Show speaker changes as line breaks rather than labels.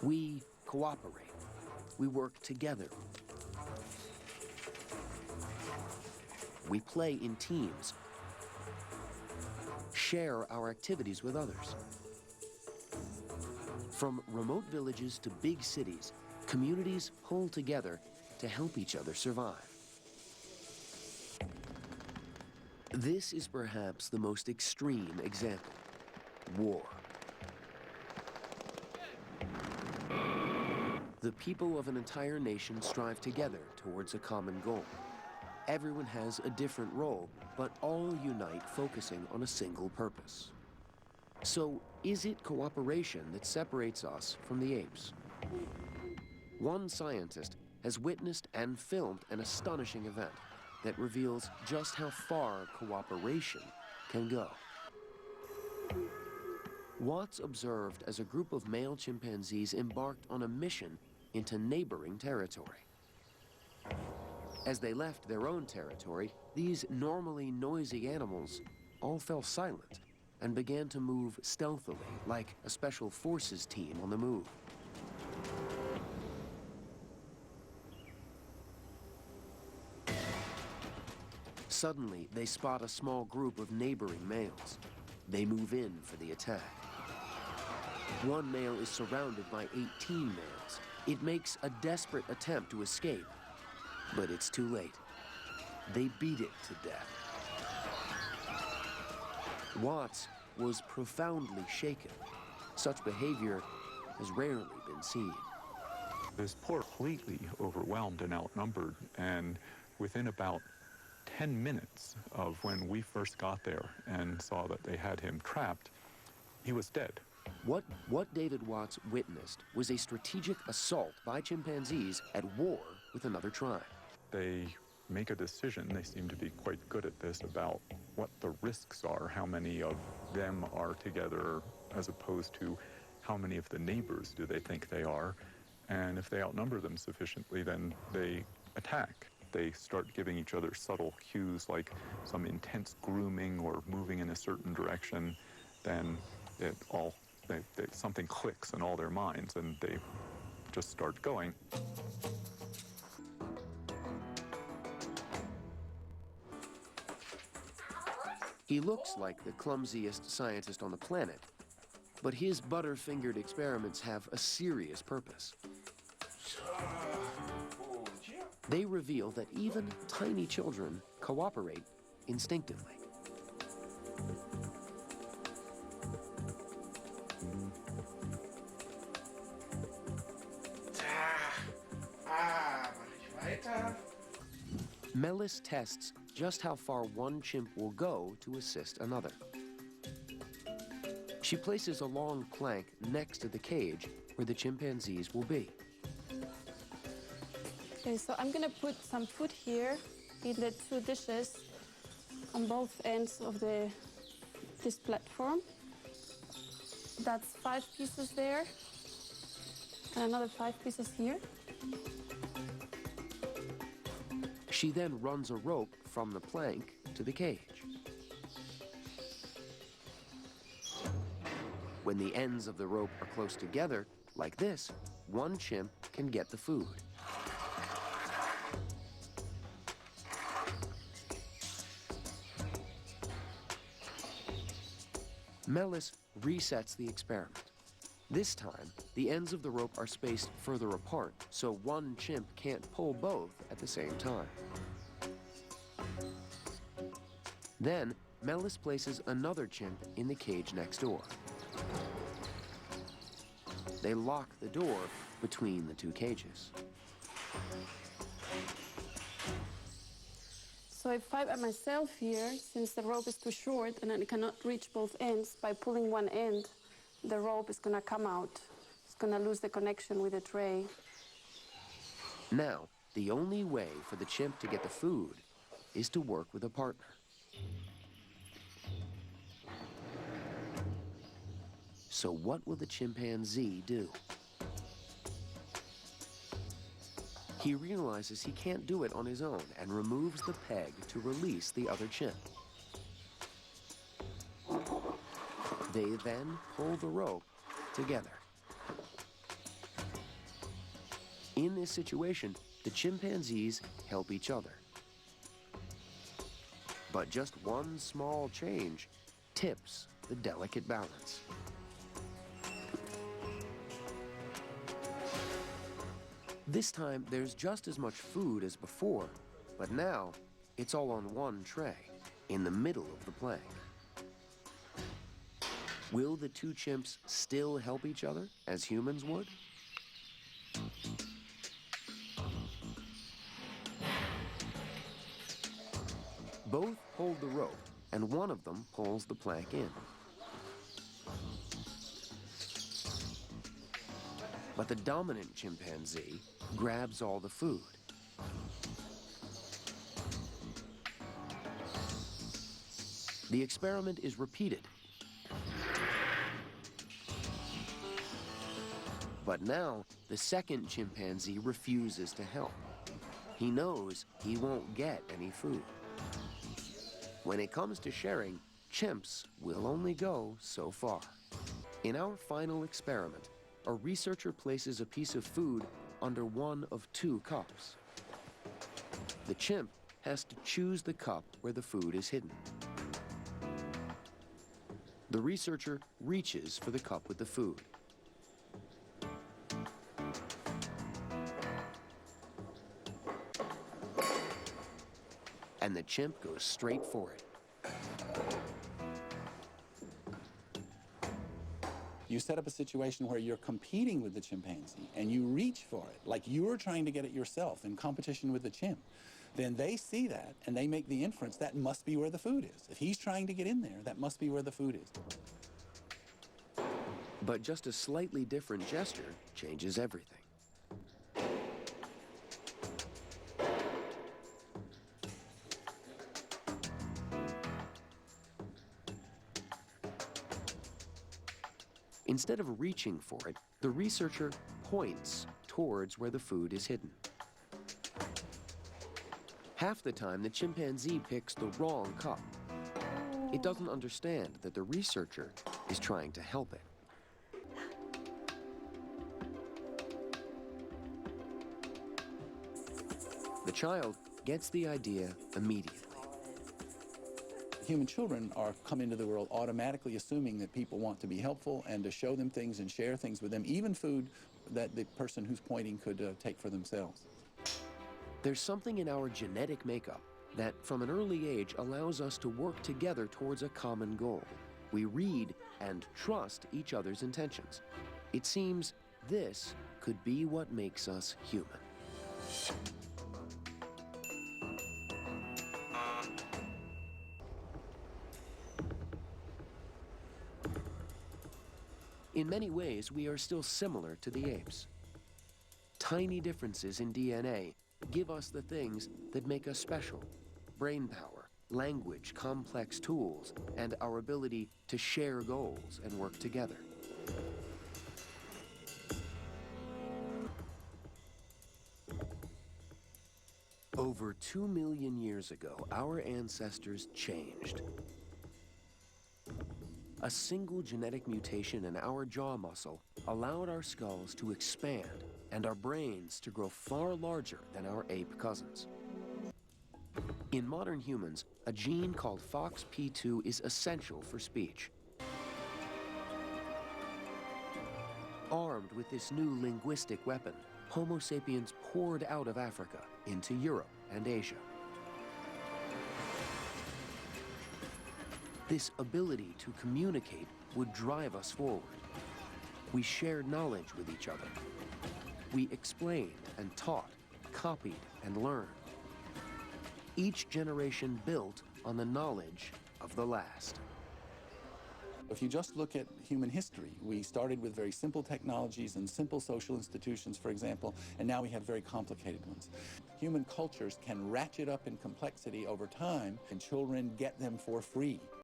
We cooperate. We work together. We play in teams, share our activities with others. From remote villages to big cities, communities pull together to help each other survive. This is perhaps the most extreme example: war. The people of an entire nation strive together towards a common goal. Everyone has a different role, but all unite focusing on a single purpose. So, is it cooperation that separates us from the apes? One scientist has witnessed and filmed an astonishing event that reveals just how far cooperation can go. Watts observed as a group of male chimpanzees embarked on a mission into neighboring territory. As they left their own territory, these normally noisy animals all fell silent and began to move stealthily, like a special forces team on the move. Suddenly, they spot a small group of neighboring males. They move in for the attack. One male is surrounded by 18 males. It makes a desperate attempt to escape, but it's too late. They beat it to death. Watts was profoundly shaken. Such behavior has rarely been seen.
This poor, completely overwhelmed and outnumbered, and within about 10 minutes of when we first got there and saw that they had him trapped, he was dead.
What David Watts witnessed was a strategic assault by chimpanzees at war with another tribe.
They make a decision, they seem to be quite good at this, about what the risks are, how many of them are together, as opposed to how many of the neighbors do they think they are. And if they outnumber them sufficiently, then they attack. They start giving each other subtle cues like some intense grooming or moving in a certain direction. Then something clicks in all their minds and they just start going.
He looks like the clumsiest scientist on the planet, but his butter-fingered experiments have a serious purpose. They reveal that even tiny children cooperate instinctively. Melis tests just how far one chimp will go to assist another. She places a long plank next to the cage where the chimpanzees will be.
Okay, so I'm gonna put some food here in the two dishes on both ends of this platform. That's 5 pieces there, and another 5 pieces here.
She then runs a rope from the plank to the cage. When the ends of the rope are close together, like this, one chimp can get the food. Melis resets the experiment. This time, the ends of the rope are spaced further apart, so one chimp can't pull both at the same time. Then, Melis places another chimp in the cage next door. They lock the door between the two cages.
So if I am myself here, since the rope is too short and I cannot reach both ends, by pulling one end, the rope is gonna come out. It's gonna lose the connection with the tray.
Now, the only way for the chimp to get the food is to work with a partner. So what will the chimpanzee do? He realizes he can't do it on his own and removes the peg to release the other chimp. They then pull the rope together. In this situation, the chimpanzees help each other. But just one small change tips the delicate balance. This time, there's just as much food as before, but now it's all on one tray, in the middle of the plank. Will the two chimps still help each other as humans would? Both hold the rope, and one of them pulls the plank in. But the dominant chimpanzee grabs all the food. The experiment is repeated. But now, the second chimpanzee refuses to help. He knows he won't get any food. When it comes to sharing, chimps will only go so far. In our final experiment, a researcher places a piece of food under one of two cups. The chimp has to choose the cup where the food is hidden. The researcher reaches for the cup with the food. And the chimp goes straight for it.
You set up a situation where you're competing with the chimpanzee and you reach for it, like you're trying to get it yourself in competition with the chimp. Then they see that and they make the inference that must be where the food is. If he's trying to get in there, that must be where the food is.
But just a slightly different gesture changes everything. Instead of reaching for it, the researcher points towards where the food is hidden. Half the time, the chimpanzee picks the wrong cup. It doesn't understand that the researcher is trying to help it. The child gets the idea immediately.
Human children come into the world automatically assuming that people want to be helpful and to show them things and share things with them, even food that the person who's pointing could take for themselves.
There's something in our genetic makeup that, from an early age, allows us to work together towards a common goal. We read and trust each other's intentions. It seems this could be what makes us human. In many ways, we are still similar to the apes. Tiny differences in DNA give us the things that make us special: brain power, language, complex tools, and our ability to share goals and work together. Over 2 million years ago, our ancestors changed. A single genetic mutation in our jaw muscle allowed our skulls to expand and our brains to grow far larger than our ape cousins. In modern humans, a gene called FOXP2 is essential for speech. Armed with this new linguistic weapon, Homo sapiens poured out of Africa into Europe and Asia. This ability to communicate would drive us forward. We shared knowledge with each other. We explained and taught, copied and learned. Each generation built on the knowledge of the last.
If you just look at human history, we started with very simple technologies and simple social institutions, for example, and now we have very complicated ones. Human cultures can ratchet up in complexity over time, and children get them for free.